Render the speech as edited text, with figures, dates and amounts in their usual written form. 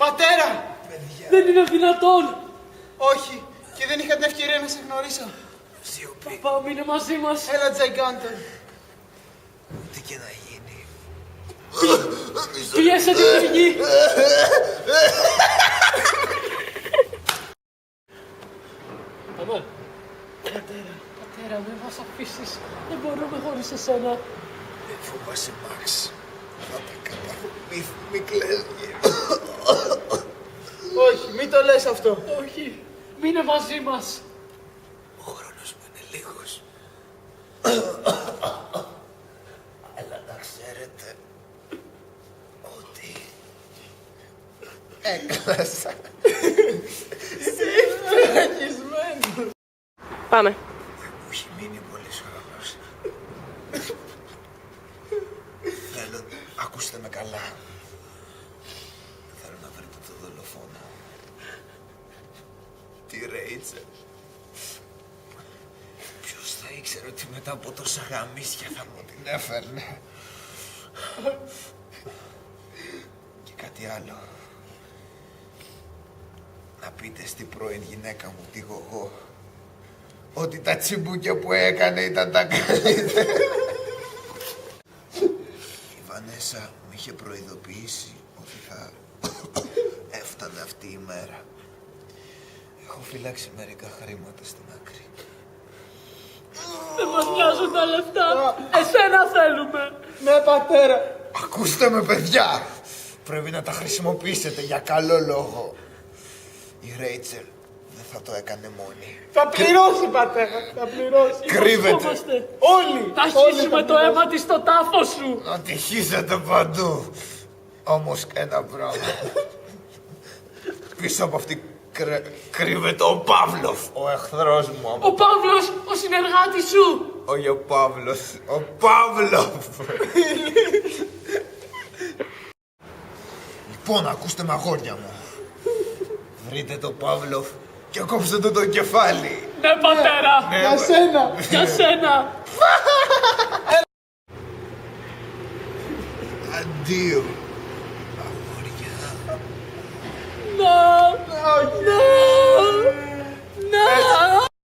Πατέρα! Δεν είναι δυνατόν! Όχι, και δεν είχα την ευκαιρία να σε γνωρίσω. Σιωπή. Παπά, μείνε μαζί μας. Έλα, Τζαϊγκάντον. Τι και να γίνει. Πιέσε την πηγή. Αμέ. Πατέρα, μην μας αφήσεις. Δεν μπορούμε χωρίς εσένα. Δεν φοβάσαι, Μαξ. Θα τα καλά. Μη κλαις. Όχι, μην το λες αυτό. Όχι, μείνε μαζί μας. Ο χρόνος μου είναι λίγος. Αλλά να ξέρετε ότι έκλασα. Πάμε. Μου έχει μείνει πολύς χρόνος. Θέλω, ακούστε με καλά. Θέλω να βρείτε το δολοφόνο. Τη Ρέιτσελ. Ποιος θα ήξερε ότι μετά από τόσα γαμίσια θα μου την έφερνε. Και κάτι άλλο. Να πείτε στην πρώην γυναίκα μου, τη Γογό, ότι τα τσιμπούκια που έκανε ήταν τα καλύτερα. Η Βανέσα με είχε προειδοποιήσει ότι θα έφτανε αυτή η μέρα. Έχω φυλάξει μερικά χρήματα στην άκρη. Δεν μας νοιάζουν τα λεφτά. Εσένα θέλουμε. Ναι, πατέρα. Ακούστε με, παιδιά! Πρέπει να τα χρησιμοποιήσετε για καλό λόγο. Η Ρέιτσελ δεν θα το έκανε μόνη. Θα πληρώσει, πατέρα. Θα πληρώσει. Κρύβεται. Υποσχόμαστε. Όλοι. Θα όλοι χύσουμε θα το πληρώσουν. αίμα της στο τάφο σου. Να τη χύσετε παντού. Όμως ένα πράγμα. Πίσω από αυτή κρύβεται ο Παύλοφ, ο εχθρός μου. Ο Παύλος, ο συνεργάτης σου. Όχι ο Παύλος, ο Παύλοφ. Λοιπόν, ακούστε με, αγόρια μου. Βρείτε το Παύλοφ και κόψτε του το κεφάλι. Ναι, πατέρα. Για σένα. Για σένα. Αντίο.